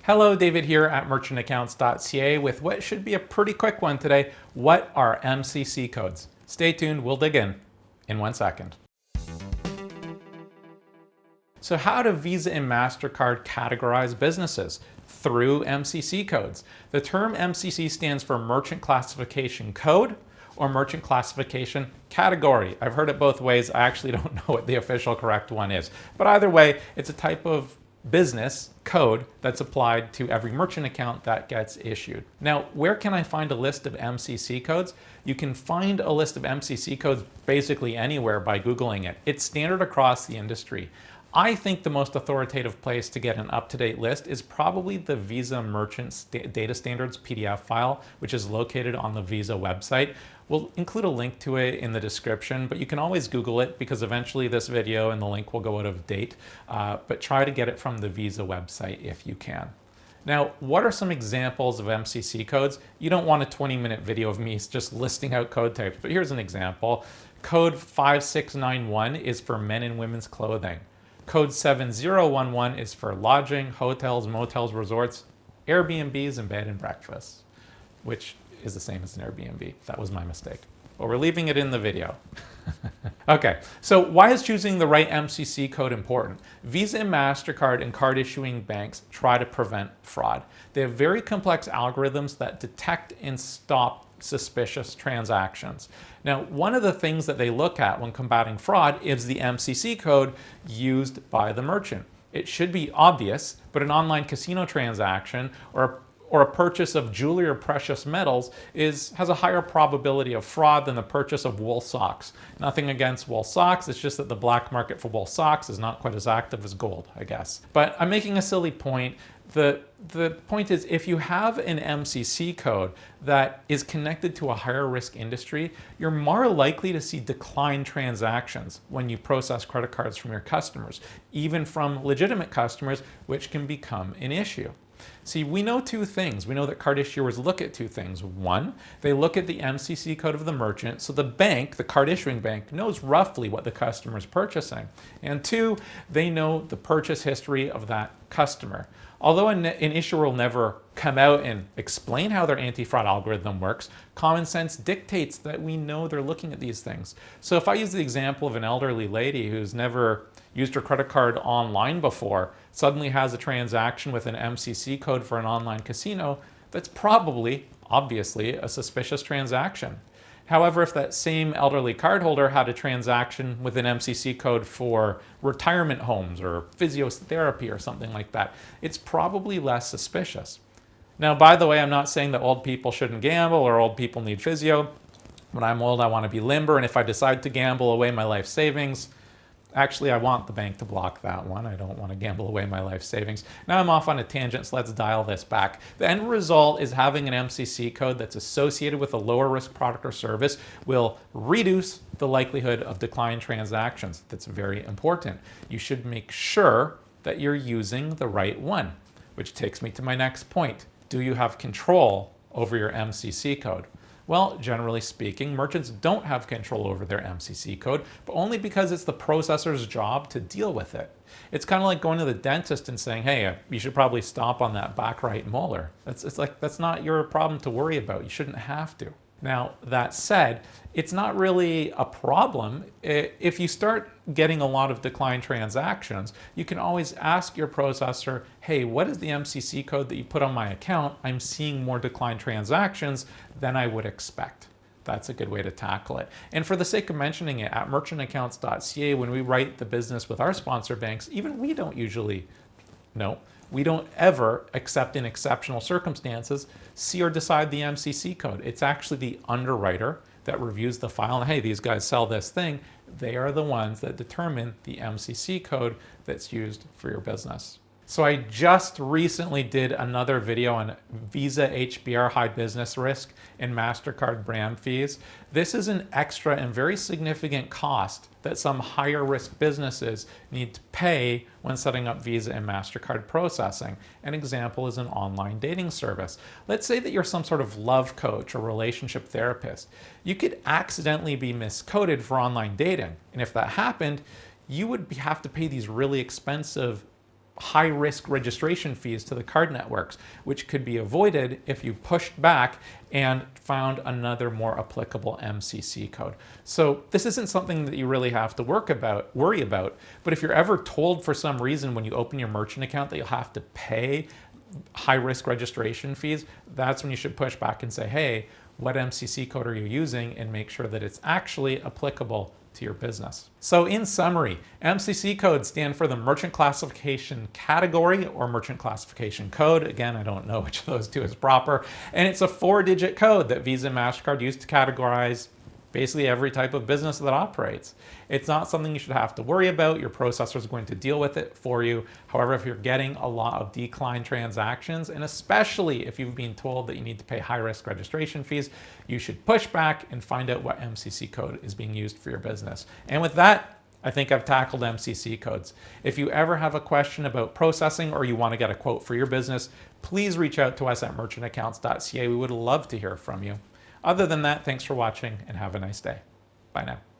Hello, David here at merchantaccounts.ca with what should be a pretty quick one today. What are MCC codes? Stay tuned, we'll dig in 1 second. So how do Visa and MasterCard categorize businesses? Through MCC codes. The term MCC stands for Merchant Classification Code or Merchant Classification Category. I've heard it both ways. I actually don't know what the official correct one is. But either way, it's a type of business code that's applied to every merchant account that gets issued. Now, where can I find a list of MCC codes? You can find a list of MCC codes basically anywhere by Googling it. It's standard across the industry. I think the most authoritative place to get an up-to-date list is probably the Visa Merchant Data Standards PDF file, which is located on the Visa website. We'll include a link to it in the description, but you can always Google it because eventually this video and the link will go out of date. But try to get it from the Visa website if you can. Now, what are some examples of MCC codes? You don't want a 20-minute video of me just listing out code types, but here's an example. Code 5691 is for men and women's clothing. Code 7011 is for lodging, hotels, motels, resorts, Airbnbs, and bed and breakfasts, which is the same as an Airbnb. That was my mistake. But we're leaving it in the video. Okay, so why is choosing the right MCC code important? Visa and MasterCard and card issuing banks try to prevent fraud. They have very complex algorithms that detect and stop suspicious transactions. Now, one of the things that they look at when combating fraud is the MCC code used by the merchant. It should be obvious, but an online casino transaction or a purchase of jewelry or precious metals has a higher probability of fraud than the purchase of wool socks. Nothing against wool socks, it's just that the black market for wool socks is not quite as active as gold, I guess. But I'm making a silly point. The point is, if you have an MCC code that is connected to a higher risk industry, you're more likely to see declined transactions when you process credit cards from your customers, even from legitimate customers, which can become an issue. See, we know two things. We know that card issuers look at two things. One, they look at the MCC code of the merchant, so the bank, the card issuing bank, knows roughly what the customer is purchasing. And two, they know the purchase history of that customer. Although an issuer will never come out and explain how their anti-fraud algorithm works, common sense dictates that we know they're looking at these things. So if I use the example of an elderly lady who's never used her credit card online before, suddenly has a transaction with an MCC code for an online casino, that's probably, obviously, a suspicious transaction. However, if that same elderly cardholder had a transaction with an MCC code for retirement homes or physiotherapy or something like that, it's probably less suspicious. Now, by the way, I'm not saying that old people shouldn't gamble or old people need physio. When I'm old, I want to be limber, and if I decide to gamble away my life savings, actually, I want the bank to block that one. I don't want to gamble away my life savings. Now I'm off on a tangent, so let's dial this back. The end result is having an MCC code that's associated with a lower risk product or service will reduce the likelihood of declined transactions. That's very important. You should make sure that you're using the right one, which takes me to my next point. Do you have control over your MCC code? Well, generally speaking, merchants don't have control over their MCC code, but only because it's the processor's job to deal with it. It's kind of like going to the dentist and saying, hey, you should probably stop on that back right molar. That's not your problem to worry about. You shouldn't have to. Now, that said, it's not really a problem. If you start getting a lot of declined transactions, you can always ask your processor, hey, what is the MCC code that you put on my account? I'm seeing more declined transactions than I would expect. That's a good way to tackle it. And for the sake of mentioning it, at merchantaccounts.ca, when we write the business with our sponsor banks, even we don't usually know. We don't ever, except in exceptional circumstances, see or decide the MCC code. It's actually the underwriter that reviews the file and, hey, these guys sell this thing. They are the ones that determine the MCC code that's used for your business. So I just recently did another video on Visa HBR high business risk and MasterCard brand fees. This is an extra and very significant cost that some higher risk businesses need to pay when setting up Visa and MasterCard processing. An example is an online dating service. Let's say that you're some sort of love coach or relationship therapist. You could accidentally be miscoded for online dating. And if that happened, you would have to pay these really expensive high-risk registration fees to the card networks, which could be avoided if you pushed back and found another more applicable MCC code. So this isn't something that you really have to worry about, but if you're ever told for some reason when you open your merchant account that you'll have to pay high-risk registration fees, that's when you should push back and say, hey, what MCC code are you using, and make sure that it's actually applicable to your business. So in summary, MCC codes stand for the merchant classification category or merchant classification code. Again, I don't know which of those two is proper. And it's a 4-digit code that Visa and MasterCard use to categorize basically every type of business that operates. It's not something you should have to worry about. Your processor is going to deal with it for you. However, if you're getting a lot of declined transactions, and especially if you've been told that you need to pay high-risk registration fees, you should push back and find out what MCC code is being used for your business. And with that, I think I've tackled MCC codes. If you ever have a question about processing or you want to get a quote for your business, please reach out to us at merchantaccounts.ca. We would love to hear from you. Other than that, thanks for watching and have a nice day. Bye now.